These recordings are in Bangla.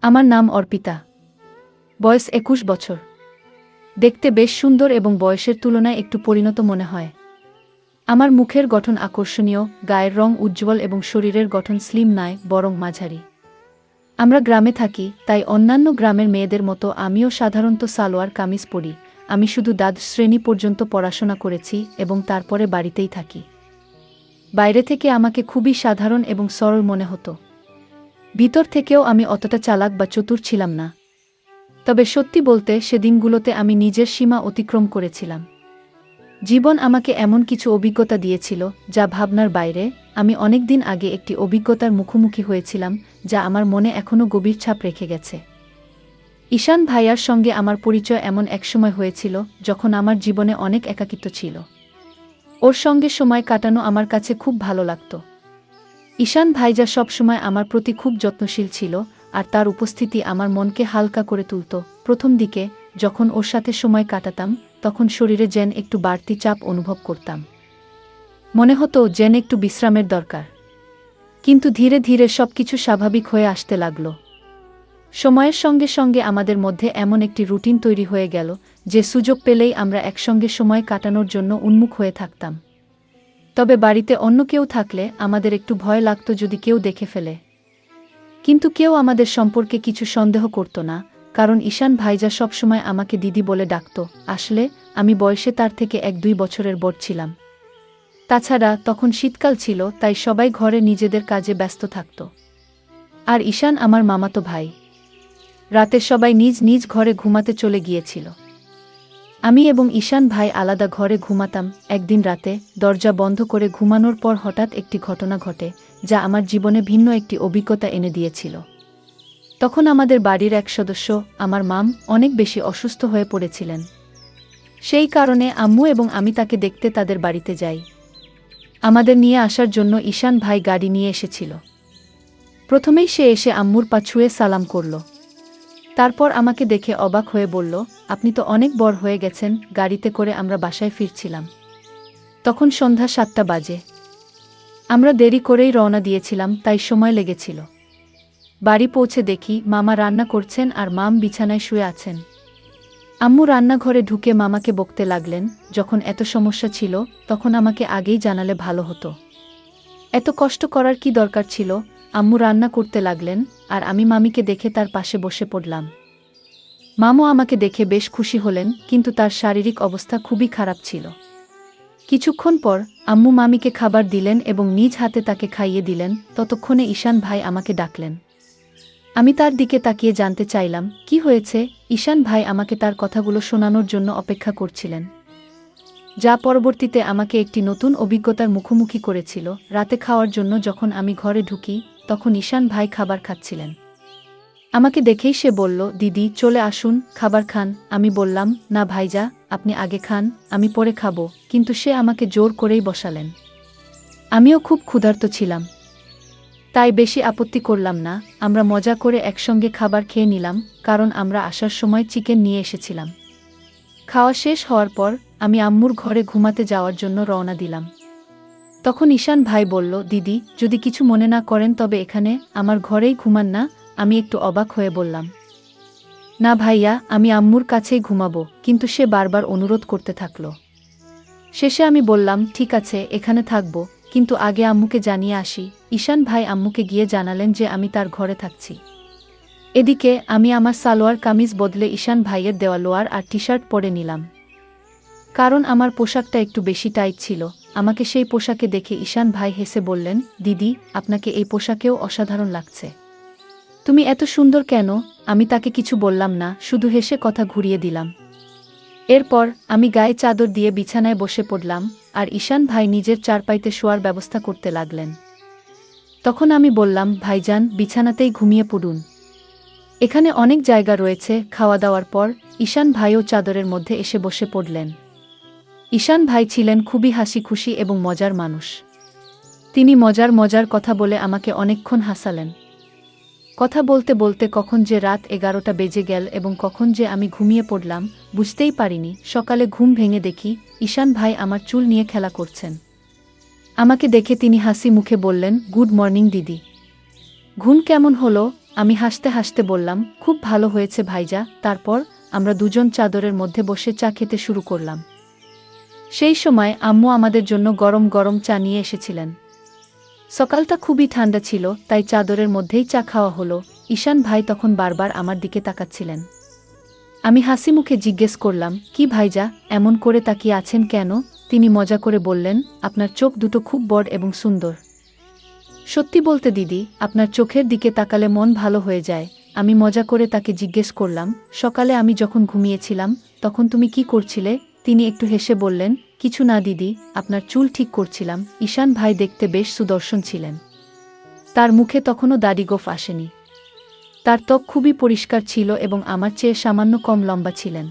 আমার নাম অর্পিতা। বয়স ২১ বছর। দেখতে বেশ সুন্দর এবং বয়সের তুলনায় একটু পরিণত মনে হয়। আমার মুখের গঠন আকর্ষণীয়, গায়ের রং উজ্জ্বল এবং শরীরের গঠন স্লিম নয়, বরং মাঝারি। আমরা গ্রামে থাকি, তাই অন্যান্য গ্রামের মেয়েদের মতো আমিও সাধারণত সালোয়ার কামিজ পরি। আমি শুধু দ্বাদশ শ্রেণী পর্যন্ত পড়াশোনা করেছি এবং তারপরে বাড়িতেই থাকি। বাইরে থেকে আমাকে খুবই সাধারণ এবং সরল মনে হতো। ভিতর থেকেও আমি অতটা চালাক বা চতুর ছিলাম না। তবে সত্যি বলতে সেদিনগুলোতে আমি নিজের সীমা অতিক্রম করেছিলাম। জীবন আমাকে এমন কিছু অভিজ্ঞতা দিয়েছিল যা ভাবনার বাইরে। আমি অনেক দিন আগে একটি অভিজ্ঞতার মুখোমুখি হয়েছিলাম যা আমার মনে এখনও গভীর ছাপ রেখে গেছে। ঈশান ভাইয়ার সঙ্গে আমার পরিচয় এমন এক সময় হয়েছিল যখন আমার জীবনে অনেক একাকিত্ব ছিল। ওর সঙ্গে সময় কাটানো আমার কাছে খুব ভালো লাগত। ঈশান ভাইজা সবসময় আমার প্রতি খুব যত্নশীল ছিল, আর তার উপস্থিতি আমার মনকে হালকা করে তুলত। প্রথম দিকে যখন ওর সাথে সময় কাটাতাম তখন শরীরে যেন একটু বাড়তি চাপ অনুভব করতাম। মনে হতো যেন একটু বিশ্রামের দরকার। কিন্তু ধীরে ধীরে সবকিছু স্বাভাবিক হয়ে আসতে লাগল। সময়ের সঙ্গে সঙ্গে আমাদের মধ্যে এমন একটি রুটিন তৈরি হয়ে গেল যে সুযোগ পেলেই আমরা একসঙ্গে সময় কাটানোর জন্য উন্মুখ হয়ে থাকতাম। তবে বাড়িতে অন্য কেউ থাকলে আমাদের একটু ভয় লাগত যদি কেউ দেখে ফেলে। কিন্তু কেউ আমাদের সম্পর্কে কিছু সন্দেহ করত না, কারণ ঈশান ভাইজা সবসময় আমাকে দিদি বলে ডাকত। আসলে আমি বয়সে তার থেকে ১-২ বছরের বড় ছিলাম। তাছাড়া তখন শীতকাল ছিল, তাই সবাই ঘরে নিজেদের কাজে ব্যস্ত থাকত। আর ঈশান আমার মামাতো ভাই। রাতে সবাই নিজ নিজ ঘরে ঘুমাতে চলে গিয়েছিল। আমি এবং ঈশান ভাই আলাদা ঘরে ঘুমাতাম। একদিন রাতে দরজা বন্ধ করে ঘুমানোর পর হঠাৎ একটি ঘটনা ঘটে যা আমার জীবনে ভিন্ন একটি অভিজ্ঞতা এনে দিয়েছিল। তখন আমাদের বাড়ির এক সদস্য, আমার মাম, অনেক বেশি অসুস্থ হয়ে পড়েছিলেন। সেই কারণে আম্মু এবং আমি তাকে দেখতে তাদের বাড়িতে যাই। আমাদের নিয়ে আসার জন্য ঈশান ভাই গাড়ি নিয়ে এসেছিল। প্রথমেই সে এসে আম্মুর পা ছুঁয়ে সালাম করল। তারপর আমাকে দেখে অবাক হয়ে বলল, আপনি তো অনেক বড় হয়ে গেছেন। গাড়িতে করে আমরা বাসায় ফিরছিলাম। তখন সন্ধ্যা ৭টা বাজে। আমরা দেরি করেই রওনা দিয়েছিলাম, তাই সময় লেগেছিল। বাড়ি পৌঁছে দেখি মামা রান্না করছেন আর মাম বিছানায় শুয়ে আছেন। আম্মু রান্নাঘরে ঢুকে মামাকে বকতে লাগলেন, যখন এত সমস্যা ছিল তখন আমাকে আগেই জানালে ভালো হতো। এত কষ্ট করার কি দরকার ছিল? আম্মু রান্না করতে লাগলেন আর আমি মামিকে দেখে তার পাশে বসে পড়লাম। মামও আমাকে দেখে বেশ খুশি হলেন, কিন্তু তার শারীরিক অবস্থা খুবই খারাপ ছিল। কিছুক্ষণ পর আম্মু মামিকে খাবার দিলেন এবং নিজ হাতে তাকে খাইয়ে দিলেন। ততক্ষণে ঈশান ভাই আমাকে ডাকলেন। আমি তার দিকে তাকিয়ে জানতে চাইলাম কি হয়েছে। ঈশান ভাই আমাকে তার কথাগুলো শোনানোর জন্য অপেক্ষা করছিলেন, যা পরবর্তীতে আমাকে একটি নতুন অভিজ্ঞতার মুখোমুখি করেছিল। রাতে খাওয়ার জন্য যখন আমি ঘরে ঢুকি তখন ঈশান ভাই খাবার খাচ্ছিলেন। আমাকে দেখেই সে বলল, দিদি চলে আসুন, খাবার খান। আমি বললাম, না ভাইজা, আপনি আগে খান, আমি পরে খাবো। কিন্তু সে আমাকে জোর করেই বসালেন। আমিও খুব ক্ষুধার্ত ছিলাম, তাই বেশি আপত্তি করলাম না। আমরা মজা করে একসঙ্গে খাবার খেয়ে নিলাম, কারণ আমরা আসার সময় চিকেন নিয়ে এসেছিলাম। খাওয়া শেষ হওয়ার পর আমি আম্মুর ঘরে ঘুমাতে যাওয়ার জন্য রওনা দিলাম। তখন ঈশান ভাই বলল, দিদি যদি কিছু মনে না করেন তবে এখানে আমার ঘরেই ঘুমান না। আমি একটু অবাক হয়ে বললাম, না ভাইয়া, আমি আম্মুর কাছেই ঘুমাবো। কিন্তু সে বারবার অনুরোধ করতে থাকল। শেষে আমি বললাম, ঠিক আছে, এখানে থাকবো, কিন্তু আগে আম্মুকে জানিয়ে আসি। ঈশান ভাই আম্মুকে গিয়ে জানালেন যে আমি তার ঘরে থাকছি। এদিকে আমি আমার সালোয়ার কামিজ বদলে ঈশান ভাইয়ের দেওয়া লোয়ার আর টি শার্ট পরে নিলাম, কারণ আমার পোশাকটা একটু বেশি টাইট ছিল। আমাকে সেই পোশাকে দেখে ঈশান ভাই হেসে বললেন, দিদি আপনাকে এই পোশাকেও অসাধারণ লাগছে। তুমি এত সুন্দর কেন? আমি তাকে কিছু বললাম না, শুধু হেসে কথা ঘুরিয়ে দিলাম। এরপর আমি গায়ে চাদর দিয়ে বিছানায় বসে পড়লাম আর ঈশান ভাই নিজের চারপাইতে শোয়ার ব্যবস্থা করতে লাগলেন। তখন আমি বললাম, ভাইজান, বিছানাতেই ঘুমিয়ে পড়ুন, এখানে অনেক জায়গা রয়েছে। খাওয়া দাওয়ার পর ঈশান ভাইও চাদরের মধ্যে এসে বসে পড়লেন। ঈশান ভাই ছিলেন খুবই হাসি খুশি এবং মজার মানুষ। তিনি মজার মজার কথা বলে আমাকে অনেকক্ষণ হাসালেন। কথা বলতে বলতে কখন যে রাত 11টা বেজে গেল এবং কখন যে আমি ঘুমিয়ে পড়লাম বুঝতেই পারিনি। সকালে ঘুম ভেঙে দেখি ঈশান ভাই আমার চুল নিয়ে খেলা করছেন। আমাকে দেখে তিনি হাসি মুখে বললেন, গুড মর্নিং দিদি, ঘুম কেমন হলো? আমি হাসতে হাসতে বললাম, খুব ভালো হয়েছে ভাইজা। তারপর আমরা দুজন চাদরের মধ্যে বসে চা খেতে শুরু করলাম। সেই সময় আম্মু আমাদের জন্য গরম গরম চা নিয়ে এসেছিলেন। সকালটা খুবই ঠান্ডা ছিল, তাই চাদরের মধ্যেই চা খাওয়া হলো। ঈশান ভাই তখন বারবার আমার দিকে তাকাচ্ছিলেন। আমি হাসি মুখে জিজ্ঞেস করলাম, কি ভাইজা, এমন করে তাকিয়ে আছেন কেন? তিনি মজা করে বললেন, আপনার চোখ দুটো খুব বড় এবং সুন্দর। সত্যি বলতে দিদি, আপনার চোখের দিকে তাকালে মন ভালো হয়ে যায়। আমি মজা করে তাকে জিজ্ঞেস করলাম, সকালে আমি যখন ঘুমিয়েছিলাম তখন তুমি কি করছিলে? তিনি একটু হেসে বললেন, কিছু না দিদি, আপনার চুল ঠিক করছিলাম। ঈশান ভাই দেখতে বেশ সুদর্শন ছিলেন। তার মুখে তখনও দাড়ি গোঁফ আসেনি। তার ত্বক খুবই পরিষ্কার ছিল এবং আমার চেয়ে সামান্য কম লম্বা ছিলেন।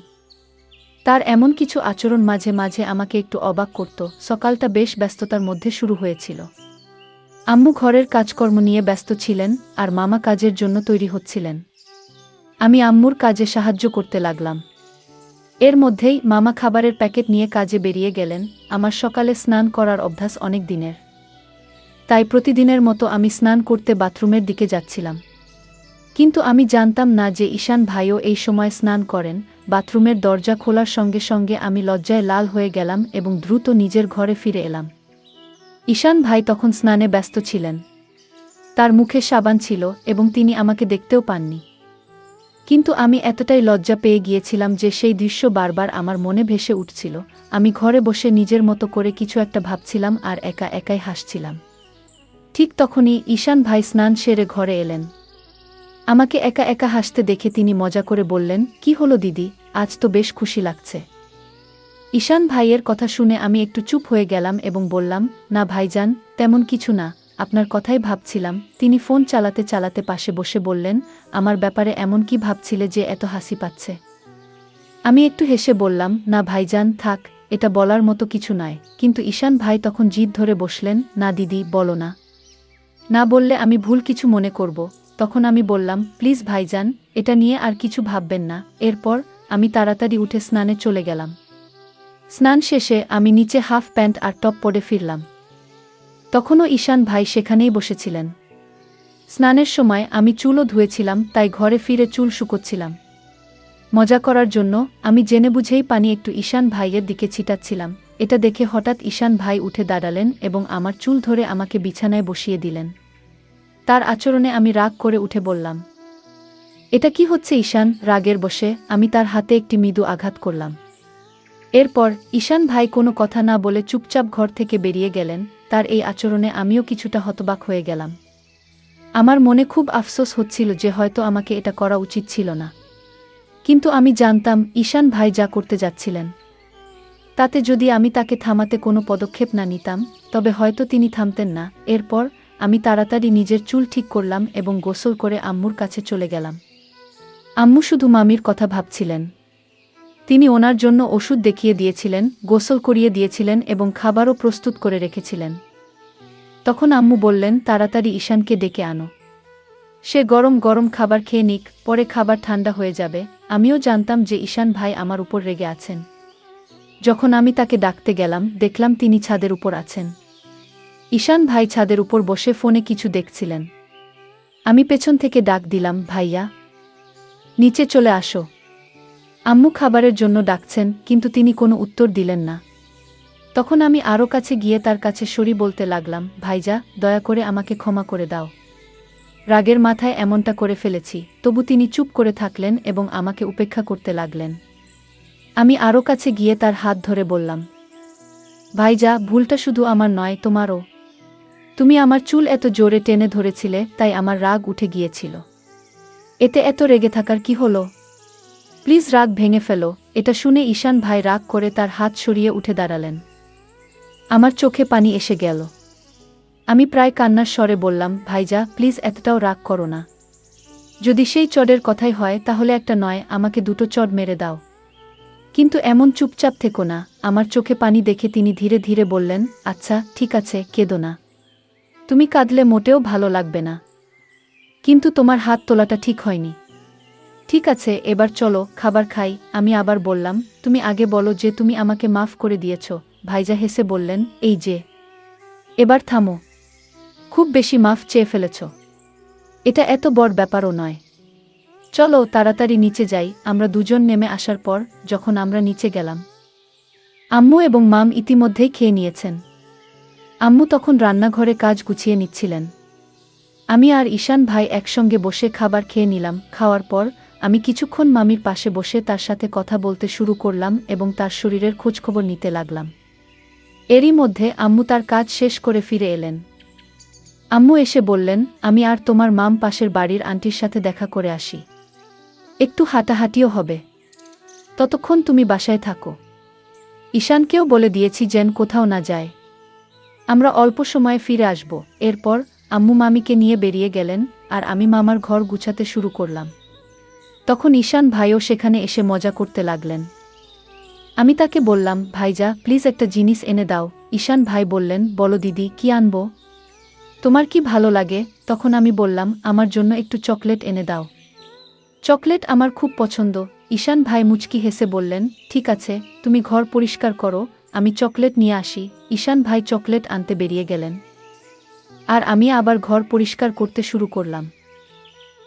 তার এমন কিছু আচরণ মাঝে মাঝে আমাকে একটু অবাক করত। সকালটা বেশ ব্যস্ততার মধ্যে শুরু হয়েছিল। আম্মু ঘরের কাজকর্ম নিয়ে ব্যস্ত ছিলেন আর মামা কাজের জন্য তৈরি হচ্ছিলেন। আমি আম্মুর কাজে সাহায্য করতে লাগলাম। এর মধ্যেই মামা খাবারের প্যাকেট নিয়ে কাজে বেরিয়ে গেলেন। আমার সকালে স্নান করার অভ্যাস অনেক দিনের, তাই প্রতিদিনের মতো আমি স্নান করতে বাথরুমের দিকে যাচ্ছিলাম। কিন্তু আমি জানতাম না যে ঈশান ভাইও এই সময় স্নান করেন। বাথরুমের দরজা খোলার সঙ্গে সঙ্গে আমি লজ্জায় লাল হয়ে গেলাম এবং দ্রুত নিজের ঘরে ফিরে এলাম। ঈশান ভাই তখন স্নানে ব্যস্ত ছিলেন। তার মুখে সাবান ছিল এবং তিনি আমাকে দেখতেও পাননি। কিন্তু আমি এতটাই লজ্জা পেয়ে গিয়েছিলাম যে সেই দৃশ্য বারবার আমার মনে ভেসে উঠছিল। আমি ঘরে বসে নিজের মতো করে কিছু একটা ভাবছিলাম আর একা একাই হাসছিলাম। ঠিক তখনই ঈশান ভাই স্নান সেরে ঘরে এলেন। আমাকে একা একা হাসতে দেখে তিনি মজা করে বললেন, কি হলো দিদি, আজ তো বেশ খুশি লাগছে। ঈশান ভাইয়ের কথা শুনে আমি একটু চুপ হয়ে গেলাম এবং বললাম, না ভাইজান, তেমন কিছু না, আপনার কথাই ভাবছিলাম। তিনি ফোন চালাতে চালাতে পাশে বসে বললেন, আমার ব্যাপারে এমন কি ভাবছিলে যে এত হাসি পাচ্ছে? আমি একটু হেসে বললাম, না ভাইজান, থাক, এটা বলার মতো কিছু নয়। কিন্তু ঈশান ভাই তখন জিদ ধরে বসলেন, না দিদি, বলো না। না বললে আমি ভুল কিছু মনে করব। তখন আমি বললাম, প্লিজ ভাইজান, এটা নিয়ে আর কিছু ভাববেন না। এরপর আমি তাড়াতাড়ি উঠে স্নানে চলে গেলাম। স্নান শেষে আমি নিচে হাফ প্যান্ট আর টপ পরে ফিরলাম। তখনও ঈশান ভাই সেখানেই বসেছিলেন। স্নানের সময় আমি চুলও ধুয়েছিলাম, তাই ঘরে ফিরে চুল শুকোচ্ছিলাম। মজা করার জন্য আমি জেনে বুঝেই পানি একটু ঈশান ভাইয়ের দিকে ছিটাচ্ছিলাম। এটা দেখে হঠাৎ ঈশান ভাই উঠে দাঁড়ালেন এবং আমার চুল ধরে আমাকে বিছানায় বসিয়ে দিলেন। তার আচরণে আমি রাগ করে উঠে বললাম, এটা কি হচ্ছে ঈশান? রাগের বশে আমি তার হাতে একটি মৃদু আঘাত করলাম। এরপর ঈশান ভাই কোনো কথা না বলে চুপচাপ ঘর থেকে বেরিয়ে গেলেন। তার এই আচরণে আমিও কিছুটা হতবাক হয়ে গেলাম। আমার মনে খুব আফসোস হচ্ছিল যে হয়তো আমাকে এটা করা উচিত ছিল না। কিন্তু আমি জানতাম ঈশান ভাই যা করতে যাচ্ছিলেন তাতে যদি আমি তাকে থামাতে কোনো পদক্ষেপ না নিতাম, তবে হয়তো তিনি থামতেন না। এরপর আমি তাড়াতাড়ি নিজের চুল ঠিক করলাম এবং গোসল করে আম্মুর কাছে চলে গেলাম। আম্মু শুধু মামির কথা ভাবছিলেন। তিনি ওনার জন্য ওষুধ দেখিয়ে দিয়েছিলেন, গোসল করিয়ে দিয়েছিলেন এবং খাবারও প্রস্তুত করে রেখেছিলেন। তখন আম্মু বললেন, তাড়াতাড়ি ঈশানকে ডেকে আনো। সে গরম গরম খাবার খেয়ে নিক, পরে খাবার ঠান্ডা হয়ে যাবে। আমিও জানতাম যে ঈশান ভাই আমার উপর রেগে আছেন। যখন আমি তাকে ডাকতে গেলাম, দেখলাম তিনি ছাদের উপর আছেন। ঈশান ভাই ছাদের উপর বসে ফোনে কিছু দেখছিলেন। আমি পেছন থেকে ডাক দিলাম, ভাইয়া, নিচে চলে আসো। আম্মু খাবারের জন্য ডাকছেন, কিন্তু তিনি কোনো উত্তর দিলেন না। তখন আমি আরও কাছে গিয়ে তার কাছে সরি বলতে লাগলাম, ভাইজা, দয়া করে আমাকে ক্ষমা করে দাও। রাগের মাথায় এমনটা করে ফেলেছি। তবু তিনি চুপ করে থাকলেন এবং আমাকে উপেক্ষা করতে লাগলেন। আমি আরও কাছে গিয়ে তার হাত ধরে বললাম, ভাইজা, ভুলটা শুধু আমার নয়, তোমারও। তুমি আমার চুল এত জোরে টেনে ধরেছিলে, তাই আমার রাগ উঠে গিয়েছিল। এতে এত রেগে থাকার কি হলো? প্লিজ রাগ ভেঙে ফেলো। এটা শুনে ঈশান ভাই রাগ করে তার হাত সরিয়ে উঠে দাঁড়ালেন। আমার চোখে পানি এসে গেল। আমি প্রায় কান্নার স্বরে বললাম, ভাইজা, প্লিজ এতটাও রাগ করো না। যদি সেই চড়ের কথাই হয় তাহলে একটা নয়, আমাকে দুটো চড় মেরে দাও। কিন্তু এমন চুপচাপ থেকো না। আমার চোখে পানি দেখে তিনি ধীরে ধীরে বললেন, আচ্ছা ঠিক আছে, কেঁদো না। তুমি কাঁদলে মোটেও ভালো লাগবে না। কিন্তু তোমার হাত তোলাটা ঠিক হয়নি। ঠিক আছে, এবার চলো খাবার খাই। আমি আবার বললাম, তুমি আগে বলো যে তুমি আমাকে মাফ করে দিয়েছ। ভাইজা হেসে বললেন, এই যে, এবার থামো। খুব বেশি মাফ চেয়ে ফেলেছ। এটা এত বড় ব্যাপারও নয়। চলো তাড়াতাড়ি নিচে যাই। আমরা দুজন নেমে আসার পর যখন আমরা নিচে গেলাম, আম্মু এবং মাম ইতিমধ্যেই খেয়ে নিয়েছেন। আম্মু তখন রান্নাঘরে কাজ গুছিয়ে নিচ্ছিলেন। আমি আর ঈশান ভাই একসঙ্গে বসে খাবার খেয়ে নিলাম। খাওয়ার পর আমি কিছুক্ষণ মামির পাশে বসে তার সাথে কথা বলতে শুরু করলাম এবং তার শরীরের খোঁজখবর নিতে লাগলাম। এরই মধ্যে আম্মু তার কাজ শেষ করে ফিরে এলেন। আম্মু এসে বললেন, আমি আর তোমার মাম পাশের বাড়ির আন্টির সাথে দেখা করে আসি, একটু হাঁটাহাঁটিও হবে, ততক্ষণ তুমি বাসায় থাকো। ঈশানকেও বলে দিয়েছি যেন কোথাও না যায়, আমরা অল্প সময়ে ফিরে আসব। এরপর আম্মু মামিকে নিয়ে বেরিয়ে গেলেন আর আমি মামার ঘর গুছাতে শুরু করলাম। তখন ঈশান ভাইও সেখানে এসে মজা করতে লাগলেন। আমি তাকে বললাম, ভাইজা প্লিজ একটা জিনিস এনে দাও। ঈশান ভাই বললেন, বলো দিদি, কি আনবো? তোমার কি ভালো লাগে? তখন আমি বললাম, আমার জন্য একটু চকলেট এনে দাও, চকলেট আমার খুব পছন্দ। ঈশান ভাই মুচকি হেসে বললেন, ঠিক আছে, তুমি ঘর পরিষ্কার করো, আমি চকলেট নিয়ে আসি। ঈশান ভাই চকলেট আনতে বেরিয়ে গেলেন আর আমি আবার ঘর পরিষ্কার করতে শুরু করলাম।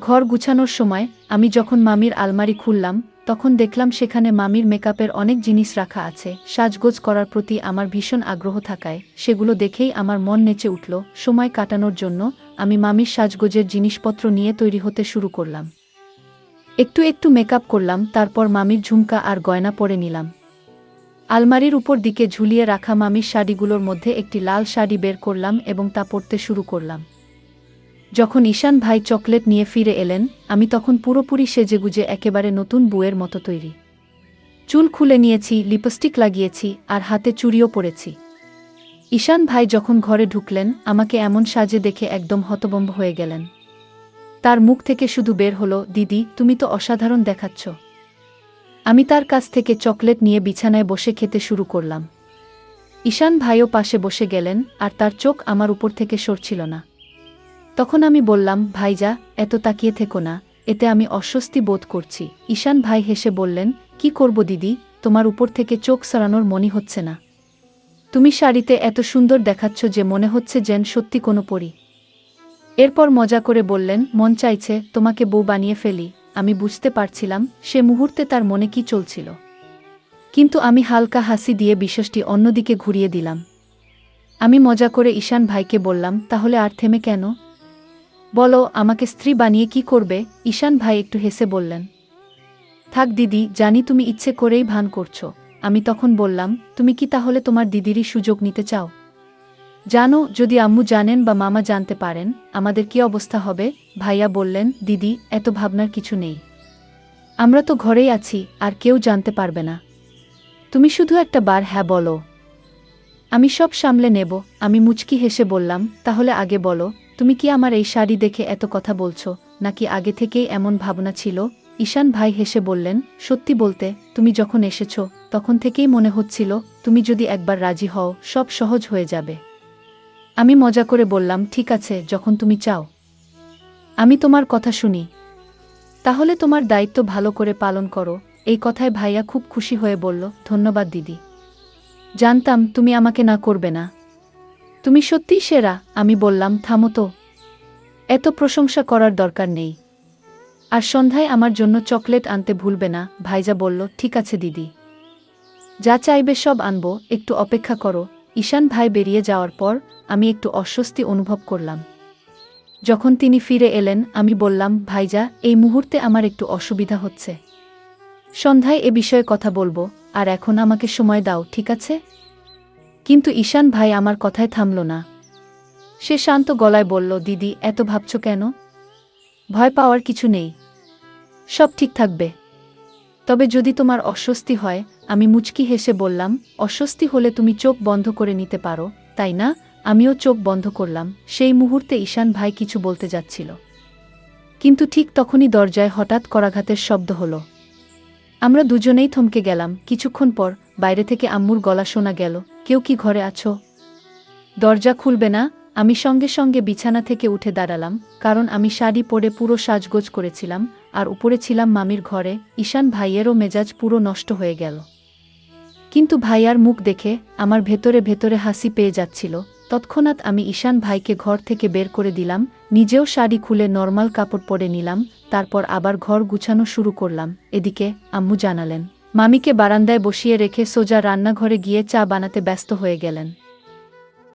ঘর গুছানোর সময় আমি যখন মামির আলমারি খুললাম, তখন দেখলাম সেখানে মামির মেকআপের অনেক জিনিস রাখা আছে। সাজগোজ করার প্রতি আমার ভীষণ আগ্রহ থাকায় সেগুলো দেখেই আমার মন নেচে উঠল। সময় কাটানোর জন্য আমি মামির সাজগোজের জিনিসপত্র নিয়ে তৈরি হতে শুরু করলাম। একটু একটু মেকআপ করলাম, তারপর মামির ঝুমকা আর গয়না পরে নিলাম। আলমারির উপর দিকে ঝুলিয়ে রাখা মামির শাড়িগুলোর মধ্যে একটি লাল শাড়ি বের করলাম এবং তা পরতে শুরু করলাম। যখন ঈশান ভাই চকলেট নিয়ে ফিরে এলেন, আমি তখন পুরোপুরি সেজেগুজে একেবারে নতুন বউয়ের মতো তৈরি। চুল খুলে নিয়েছি, লিপস্টিক লাগিয়েছি আর হাতে চুড়িও পরেছি। ঈশান ভাই যখন ঘরে ঢুকলেন, আমাকে এমন সাজে দেখে একদম হতভম্ব হয়ে গেলেন। তার মুখ থেকে শুধু বের হলো, দিদি তুমি তো অসাধারণ দেখাচ্ছ। আমি তার কাছ থেকে চকলেট নিয়ে বিছানায় বসে খেতে শুরু করলাম। ঈশান ভাইও পাশে বসে গেলেন আর তার চোখ আমার উপর থেকে সরছিল না। তখন আমি বললাম, ভাইজা এত তাকিয়ে থেকো না, এতে আমি অস্বস্তি বোধ করছি। ঈশান ভাই হেসে বললেন, কি করব দিদি, তোমার উপর থেকে চোখ সরানোর মনই হচ্ছে না। তুমি শাড়িতে এত সুন্দর দেখাচ্ছ যে মনে হচ্ছে যেন সত্যি কোনো পরী। এরপর মজা করে বললেন, মন চাইছে তোমাকে বউ বানিয়ে ফেলি। আমি বুঝতে পারছিলাম সে মুহূর্তে তার মনে কি চলছিল, কিন্তু আমি হালকা হাসি দিয়ে বিষয়টি অন্যদিকে ঘুরিয়ে দিলাম। আমি মজা করে ঈশান ভাইকে বললাম, তাহলে আর থেমে কেন? বলো, আমাকে স্ত্রী বানিয়ে কি করবে? ঈশান ভাই একটু হেসে বললেন, থাক দিদি, জানি তুমি ইচ্ছে করেই ভান করছো। আমি তখন বললাম, তুমি কি তাহলে তোমার দিদিরই সুযোগ নিতে চাও? জানো, যদি আম্মু জানেন বা মামা জানতে পারেন আমাদের কি অবস্থা হবে? ভাইয়া বললেন, দিদি এত ভাবনার কিছু নেই, আমরা তো ঘরেই আছি আর কেউ জানতে পারবে না। তুমি শুধু একটা বার হ্যাঁ বলো, আমি সব সামলে নেব। আমি মুচকি হেসে বললাম, তাহলে আগে বলো, তুমি কি আমার এই শাড়ি দেখে এত কথা বলছো, নাকি আগে থেকেই এমন ভাবনা ছিল? ঈশান ভাই হেসে বললেন, সত্যি বলতে তুমি যখন এসেছো তখন থেকেই মনে হচ্ছিল তুমি যদি একবার রাজি হও সব সহজ হয়ে যাবে। আমি মজা করে বললাম, ঠিক আছে, যখন তুমি চাও আমি তোমার কথা শুনি। তাহলে তোমার দায়িত্ব ভালো করে পালন করো। এই কথায় ভাইয়া খুব খুশি হয়ে বলল, ধন্যবাদ দিদি, জানতাম তুমি আমাকে না করবে না, তুমি সত্যিই সেরা। আমি বললাম, থামো তো, এত প্রশংসা করার দরকার নেই, আর সন্ধ্যায় আমার জন্য চকলেট আনতে ভুলবে না। ভাইজা বলল, ঠিক আছে দিদি, যা চাইবে সব আনবো, একটু অপেক্ষা করো। ঈশান ভাই বেরিয়ে যাওয়ার পর আমি একটু অস্বস্তি অনুভব করলাম। যখন তিনি ফিরে এলেন, আমি বললাম, ভাইজা এই মুহূর্তে আমার একটু অসুবিধা হচ্ছে, সন্ধ্যায় এ বিষয়ে কথা বলবো, আর এখন আমাকে সময় দাও, ঠিক আছে? কিন্তু ঈশান ভাই আমার কথায় থামল না। সে শান্ত গলায় বলল, দিদি এত ভাবছ কেন? ভয় পাওয়ার কিছু নেই, সব ঠিক থাকবে। তবে যদি তোমার অস্বস্তি হয়। আমি মুচকি হেসে বললাম, অস্বস্তি হলে তুমি চোখ বন্ধ করে নিতে পারো, তাই না? আমিও চোখ বন্ধ করলাম। সেই মুহূর্তে ঈশান ভাই কিছু বলতে যাচ্ছিল, কিন্তু ঠিক তখনই দরজায় হঠাৎ করাঘাতের শব্দ হলো। আমরা দুজনেই থমকে গেলাম। কিছুক্ষণ পর বাইরে থেকে আম্মুর গলা শোনা গেল, কেউ কি ঘরে আছো? দরজা খুলবে না? আমি সঙ্গে সঙ্গে বিছানা থেকে উঠে দাঁড়ালাম, কারণ আমি শাড়ি পরে পুরো সাজগোজ করেছিলাম আর উপরে ছিলাম মামির ঘরে। ঈশান ভাইয়েরও মেজাজ পুরো নষ্ট হয়ে গেল, কিন্তু ভাইয়ার মুখ দেখে আমার ভেতরে ভেতরে হাসি পেয়ে যাচ্ছিল। তৎক্ষণাৎ আমি ঈশান ভাইকে ঘর থেকে বের করে দিলাম, নিজেও শাড়ি খুলে নরমাল কাপড় পরে নিলাম, তারপর আবার ঘর গুছানো শুরু করলাম। এদিকে আম্মু জানালেন, মামিকে বারান্দায় বসিয়ে রেখে সোজা রান্নাঘরে গিয়ে চা বানাতে ব্যস্ত হয়ে গেলেন।